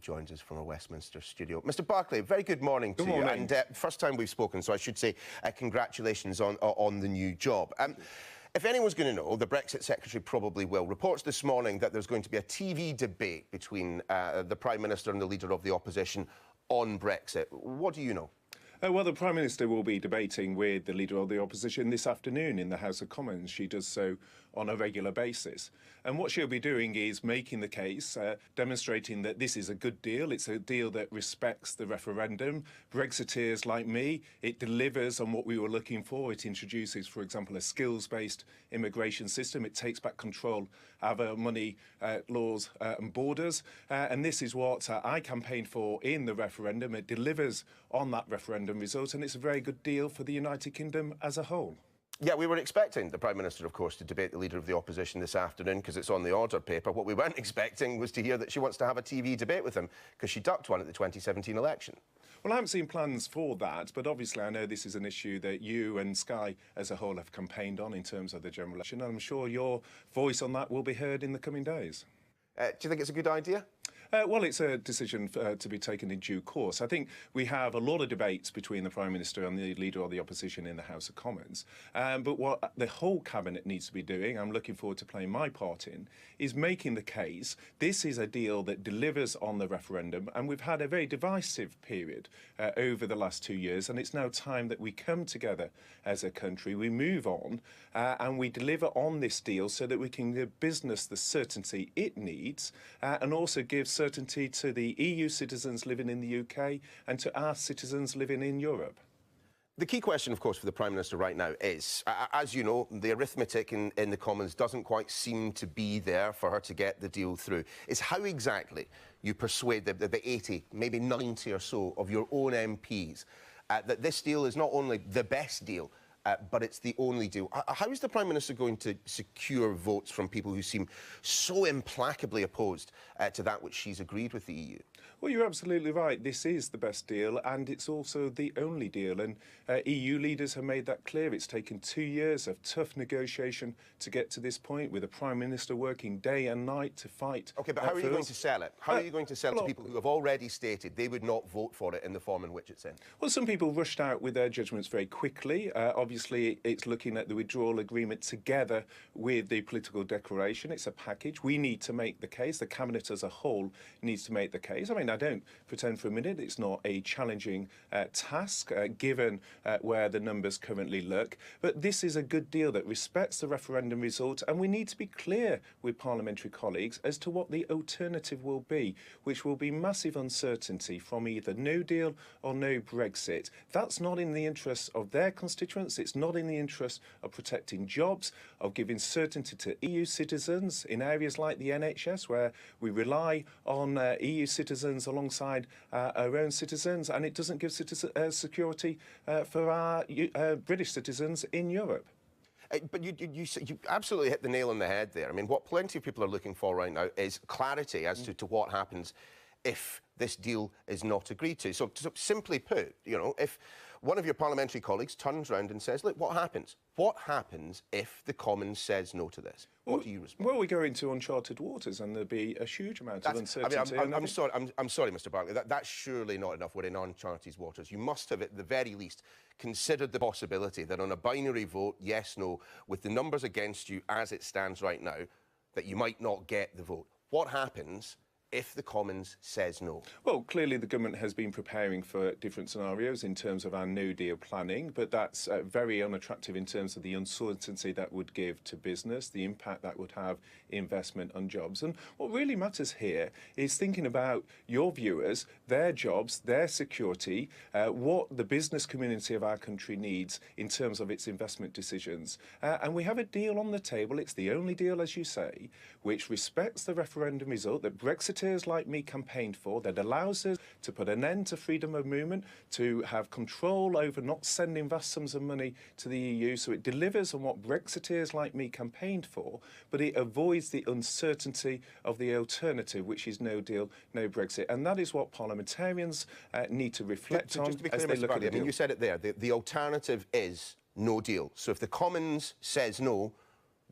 joins us from our Westminster studio. Mr Barclay, very good morning to you. And first time we've spoken, so I should say congratulations on the new job. If anyone's going to know, the Brexit Secretary probably will. Reports this morning that there's going to be a TV debate between the Prime Minister and the Leader of the Opposition on Brexit. What do you know? Well, the Prime Minister will be debating with the Leader of the Opposition this afternoon in the House of Commons. She does so on a regular basis. And what she'll be doing is making the case, demonstrating that this is a good deal. It's a deal that respects the referendum. Brexiteers like me, it delivers on what we were looking for. It introduces, for example, a skills-based immigration system. It takes back control of our money, laws and borders. And this is what I campaigned for in the referendum. It delivers on that referendum result, and it's a very good deal for the United Kingdom as a whole. Yeah, we were expecting the Prime Minister, of course, to debate the Leader of the Opposition this afternoon because it's on the order paper. What we weren't expecting was to hear that she wants to have a TV debate with him because she ducked one at the 2017 election. Well, I haven't seen plans for that, but obviously I know this is an issue that you and Sky as a whole have campaigned on in terms of the general election, and I'm sure your voice on that will be heard in the coming days. Do you think it's a good idea? Well, it's a decision to be taken in due course. I think we have a lot of debates between the Prime Minister and the Leader of the Opposition in the House of Commons. But what the whole Cabinet needs to be doing, I'm looking forward to playing my part in, is making the case this is a deal that delivers on the referendum. And we've had a very divisive period over the last 2 years. And it's now time that we come together as a country, we move on and we deliver on this deal so that we can give business the certainty it needs and also give certainty to the EU citizens living in the UK and to our citizens living in Europe. The key question, of course, for the Prime Minister right now is, as you know, the arithmetic in the Commons doesn't quite seem to be there for her to get the deal through. Is how exactly you persuade the 80, maybe 90 or so of your own MPs that this deal is not only the best deal, but it's the only deal. How is the Prime Minister going to secure votes from people who seem so implacably opposed to that which she's agreed with the EU? Well, you're absolutely right. This is the best deal, and it's also the only deal. And EU leaders have made that clear. It's taken 2 years of tough negotiation to get to this point, with the Prime Minister working day and night to fight. OK, but how are you going to sell it? How are you going to sell it to people who have already stated they would not vote for it in the form in which it's in? Well, some people rushed out with their judgments very quickly. Obviously, it's looking at the withdrawal agreement together with the political declaration. It's a package. We need to make the case. The Cabinet as a whole needs to make the case. I mean, I don't pretend for a minute it's not a challenging task, given where the numbers currently look. But this is a good deal that respects the referendum result, and we need to be clear with parliamentary colleagues as to what the alternative will be, which will be massive uncertainty from either no deal or no Brexit. That's not in the interests of their constituents. It's not in the interest of protecting jobs, of giving certainty to EU citizens in areas like the NHS, where we rely on EU citizens alongside our own citizens, and it doesn't give security for our British citizens in Europe. But you absolutely hit the nail on the head there. I mean, what plenty of people are looking for right now is clarity as to what happens if this deal is not agreed to. So simply put, you know, if one of your parliamentary colleagues turns around and says, look, what happens? What happens if the Commons says no to this? What do you respond? Well, we go into uncharted waters, and there'll be a huge amount of uncertainty. I'm sorry, Mr Barclay, that's surely not enough. We're in uncharted waters. You must have, at the very least, considered the possibility that on a binary vote, yes, no, with the numbers against you as it stands right now, that you might not get the vote. What happens if the Commons says no? Well, clearly the government has been preparing for different scenarios in terms of our no-deal planning, but that's very unattractive in terms of the uncertainty that would give to business, the impact that would have investment on jobs. And what really matters here is thinking about your viewers, their jobs, their security, what the business community of our country needs in terms of its investment decisions. And we have a deal on the table. It's the only deal, as you say, which respects the referendum result that Brexit like me campaigned for, that allows us to put an end to freedom of movement, to have control over not sending vast sums of money to the EU. So it delivers on what Brexiteers like me campaigned for, but it avoids the uncertainty of the alternative, which is no deal, no Brexit. And that is what parliamentarians need to reflect on just to be clear, as they look at the deal. I mean, you said it there. The alternative is no deal. So if the Commons says no,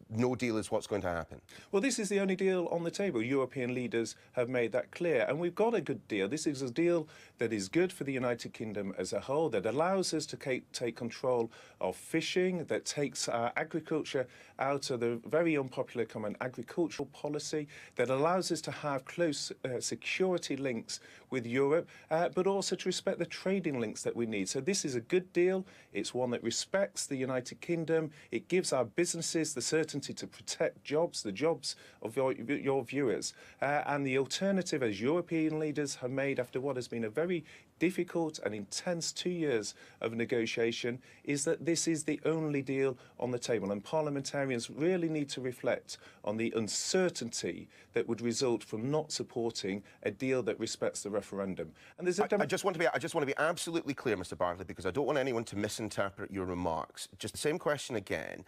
no deal is what's going to happen? Well, this is the only deal on the table. European leaders have made that clear, and we've got a good deal. This is a deal that is good for the United Kingdom as a whole, that allows us to take control of fishing, that takes agriculture out of the very unpopular common agricultural policy, that allows us to have close security links with Europe, but also to respect the trading links that we need. So this is a good deal. It's one that respects the United Kingdom. It gives our businesses the certainty to protect jobs, the jobs of your viewers. And the alternative, as European leaders have made after what has been a very difficult and intense 2 years of negotiation, is that this is the only deal on the table. And parliamentarians really need to reflect on the uncertainty that would result from not supporting a deal that respects the referendum. And there's I just want to be absolutely clear, Mr. Barclay, because I don't want anyone to misinterpret your remarks. Just the same question again.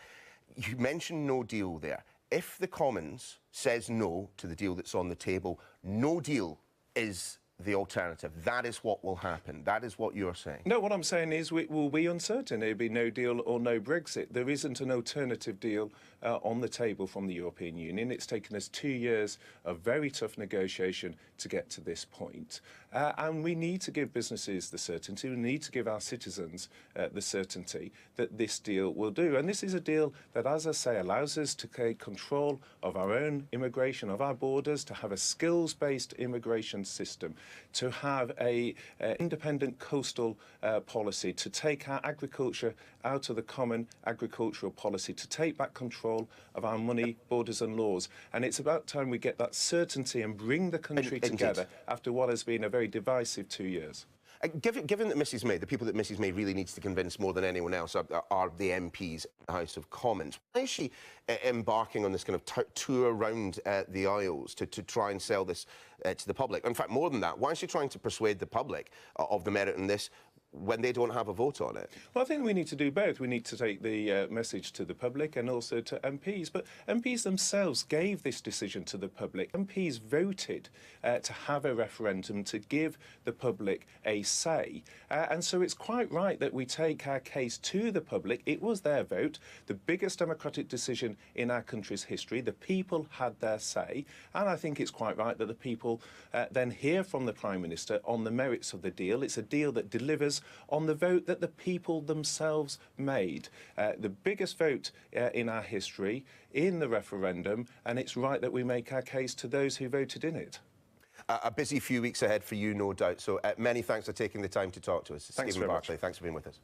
You mentioned no deal there. If the Commons says no to the deal that's on the table, no deal is the alternative. That is what will happen. That is what you're saying. No, what I'm saying is it will be uncertain. It'll be no deal or no Brexit. There isn't an alternative deal on the table from the European Union. It's taken us 2 years of very tough negotiation to get to this point. And we need to give businesses the certainty. We need to give our citizens the certainty that this deal will do. And this is a deal that, as I say, allows us to take control of our own immigration, of our borders, to have a skills-based immigration system, to have a independent coastal policy, to take our agriculture out of the common agricultural policy, to take back control of our money, borders and laws. And it's about time we get that certainty and bring the country together after what has been a very divisive 2 years. Given that Mrs May, the people that Mrs May really needs to convince more than anyone else are the MPs in the House of Commons, why is she embarking on this kind of tour around the aisles to try and sell this to the public? In fact, more than that, why is she trying to persuade the public of the merit in this when they don't have a vote on it? Well, I think we need to do both. We need to take the message to the public and also to MPs. But MPs themselves gave this decision to the public. MPs voted to have a referendum to give the public a say. And so it's quite right that we take our case to the public. It was their vote, the biggest democratic decision in our country's history. The people had their say. And I think it's quite right that the people then hear from the Prime Minister on the merits of the deal. It's a deal that delivers on the vote that the people themselves made. The biggest vote in our history in the referendum, and it's right that we make our case to those who voted in it. A busy few weeks ahead for you, no doubt. So many thanks for taking the time to talk to us. Thanks Stephen very much. Barclay, thanks for being with us.